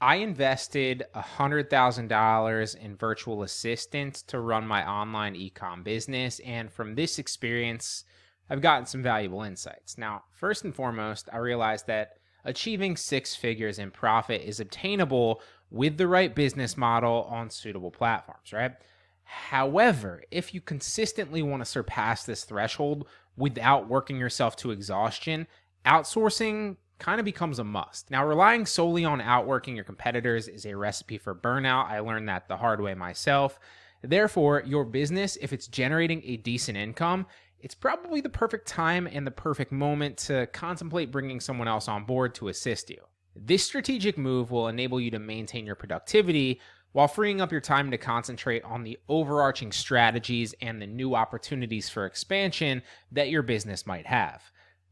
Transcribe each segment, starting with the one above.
I invested $100,000 in virtual assistants to run my online ecom business. And from this experience, I've gotten some valuable insights. Now, first and foremost, I realized that achieving six figures in profit is obtainable with the right business model on suitable platforms, right? However, if you consistently want to surpass this threshold without working yourself to exhaustion, outsourcing kind of becomes a must. Now, relying solely on outworking your competitors is a recipe for burnout. I learned that the hard way myself. Therefore, your business, if it's generating a decent income, it's probably the perfect time and the perfect moment to contemplate bringing someone else on board to assist you. This strategic move will enable you to maintain your productivity while freeing up your time to concentrate on the overarching strategies and the new opportunities for expansion that your business might have.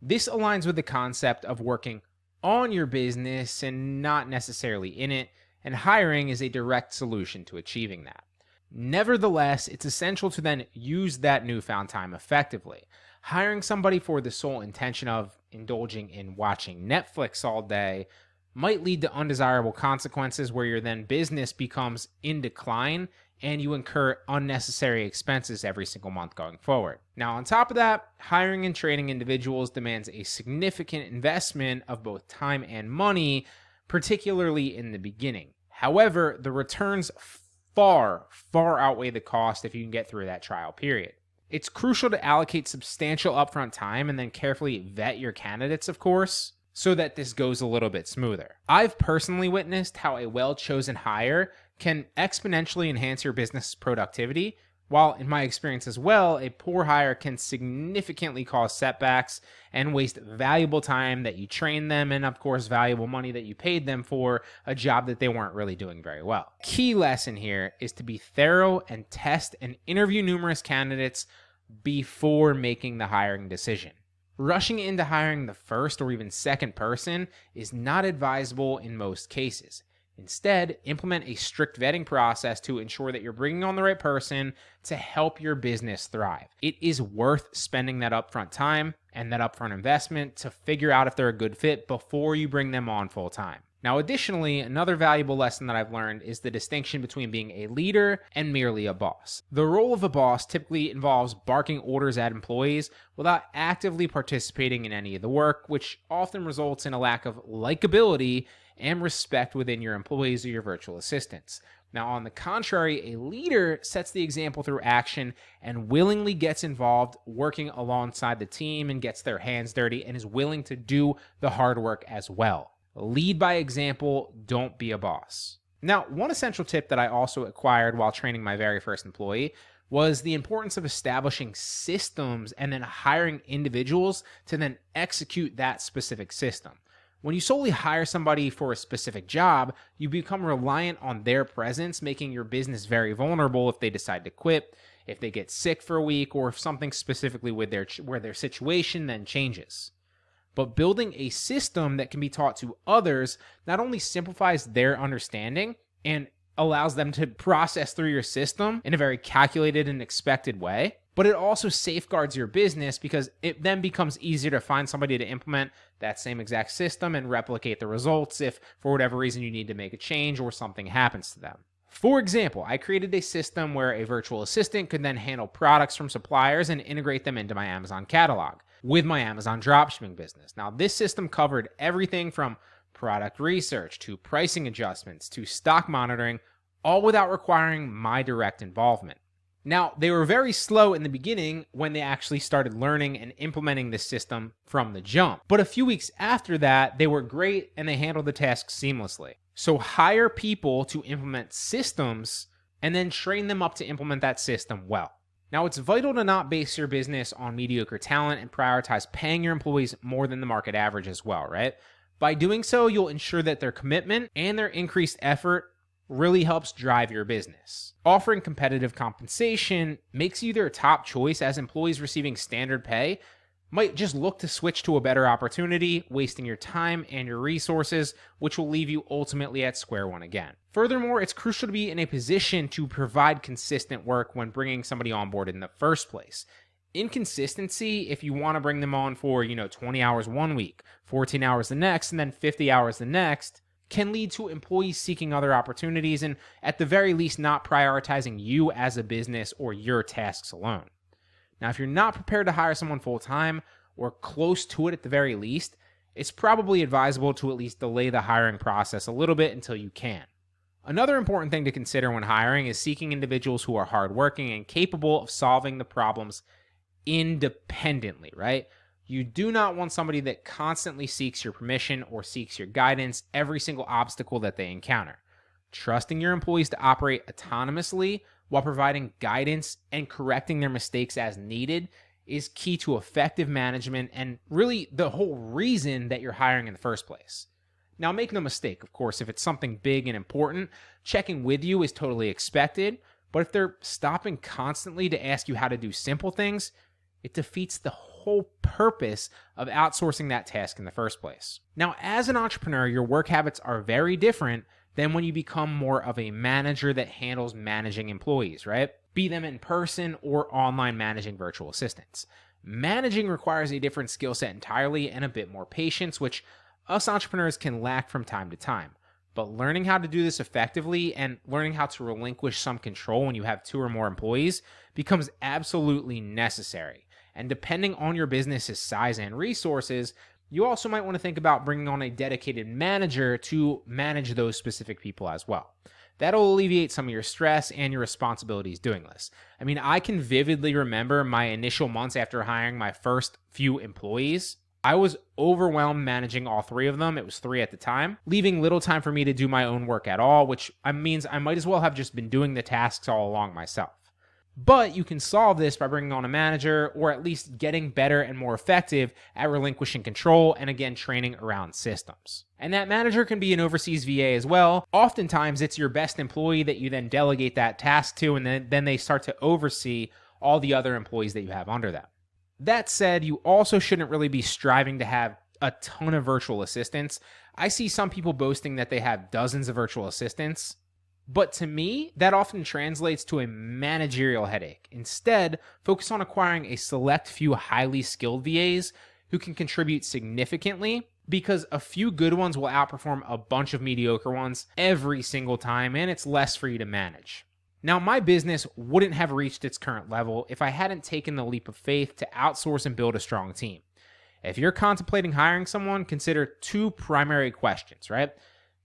This aligns with the concept of working on your business and not necessarily in it, and hiring is a direct solution to achieving that. Nevertheless, it's essential to then use that newfound time effectively. Hiring somebody for the sole intention of indulging in watching Netflix all day might lead to undesirable consequences where your then business becomes in decline and you incur unnecessary expenses every single month going forward. Now, on top of that, hiring and training individuals demands a significant investment of both time and money, particularly in the beginning. However, the returns far outweigh the cost if you can get through that trial period. It's crucial to allocate substantial upfront time and then carefully vet your candidates, of course, so that this goes a little bit smoother. I've personally witnessed how a well-chosen hire can exponentially enhance your business productivity, while in my experience as well, a poor hire can significantly cause setbacks and waste valuable time that you trained them and, of course, valuable money that you paid them for a job that they weren't really doing very well. Key lesson here is to be thorough and test and interview numerous candidates before making the hiring decision. Rushing into hiring the first or even second person is not advisable in most cases. Instead, implement a strict vetting process to ensure that you're bringing on the right person to help your business thrive. It is worth spending that upfront time and that upfront investment to figure out if they're a good fit before you bring them on full time. Now, additionally, another valuable lesson that I've learned is the distinction between being a leader and merely a boss. The role of a boss typically involves barking orders at employees without actively participating in any of the work, which often results in a lack of likability and respect within your employees or your virtual assistants. Now, on the contrary, a leader sets the example through action and willingly gets involved working alongside the team and gets their hands dirty and is willing to do the hard work as well. Lead by example, don't be a boss. Now, one essential tip that I also acquired while training my very first employee was the importance of establishing systems and then hiring individuals to then execute that specific system. When you solely hire somebody for a specific job, you become reliant on their presence, making your business very vulnerable if they decide to quit, if they get sick for a week, or if something specifically with where their situation then changes. But building a system that can be taught to others not only simplifies their understanding and allows them to process through your system in a very calculated and expected way, but it also safeguards your business because it then becomes easier to find somebody to implement that same exact system and replicate the results if, for whatever reason, you need to make a change or something happens to them. For example, I created a system where a virtual assistant could then handle products from suppliers and integrate them into my Amazon catalog with my Amazon dropshipping business. Now, this system covered everything from product research to pricing adjustments to stock monitoring, all without requiring my direct involvement. Now, they were very slow in the beginning when they actually started learning and implementing this system from the jump. But a few weeks after that, they were great and they handled the tasks seamlessly. So hire people to implement systems and then train them up to implement that system well. Now, it's vital to not base your business on mediocre talent and prioritize paying your employees more than the market average as well, right? By doing so, you'll ensure that their commitment and their increased effort really helps drive your business. Offering competitive compensation makes you their top choice, as employees receiving standard pay might just look to switch to a better opportunity, wasting your time and your resources, which will leave you ultimately at square one again. Furthermore, it's crucial to be in a position to provide consistent work when bringing somebody on board in the first place. Inconsistency, if you want to bring them on for, 20 hours one week, 14 hours the next, and then 50 hours the next, can lead to employees seeking other opportunities and, at the very least, not prioritizing you as a business or your tasks alone. Now, if you're not prepared to hire someone full-time or close to it at the very least, it's probably advisable to at least delay the hiring process a little bit until you can. Another important thing to consider when hiring is seeking individuals who are hardworking and capable of solving the problems independently, right? You do not want somebody that constantly seeks your permission or seeks your guidance every single obstacle that they encounter. Trusting your employees to operate autonomously while providing guidance and correcting their mistakes as needed is key to effective management and really the whole reason that you're hiring in the first place. Now, make no mistake, of course, if it's something big and important, checking with you is totally expected, but if they're stopping constantly to ask you how to do simple things, it defeats the whole purpose of outsourcing that task in the first place. Now, as an entrepreneur, your work habits are very different than when you become more of a manager that handles managing employees, right? Be them in person or online managing virtual assistants. Managing requires a different skill set entirely and a bit more patience, which us entrepreneurs can lack from time to time. But learning how to do this effectively and learning how to relinquish some control when you have 2 or more employees becomes absolutely necessary. And depending on your business's size and resources, you also might want to think about bringing on a dedicated manager to manage those specific people as well. That'll alleviate some of your stress and your responsibilities doing this. I mean, I can vividly remember my initial months after hiring my first few employees. I was overwhelmed managing all 3 of them. It was 3 at the time, leaving little time for me to do my own work at all, which means I might as well have just been doing the tasks all along myself. But you can solve this by bringing on a manager or at least getting better and more effective at relinquishing control and, again, training around systems. And that manager can be an overseas VA as well. Oftentimes, it's your best employee that you then delegate that task to, and then they start to oversee all the other employees that you have under them. That said, you also shouldn't really be striving to have a ton of virtual assistants. I see some people boasting that they have dozens of virtual assistants. But to me, that often translates to a managerial headache. Instead, focus on acquiring a select few highly skilled VAs who can contribute significantly, because a few good ones will outperform a bunch of mediocre ones every single time, and it's less for you to manage. Now, my business wouldn't have reached its current level if I hadn't taken the leap of faith to outsource and build a strong team. If you're contemplating hiring someone, consider 2 primary questions, right?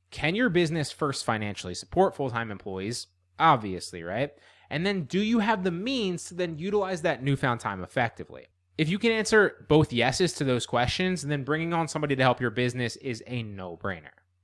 Can your business first financially support full-time employees? Obviously, right? And then do you have the means to then utilize that newfound time effectively? If you can answer both yeses to those questions, then bringing on somebody to help your business is a no-brainer.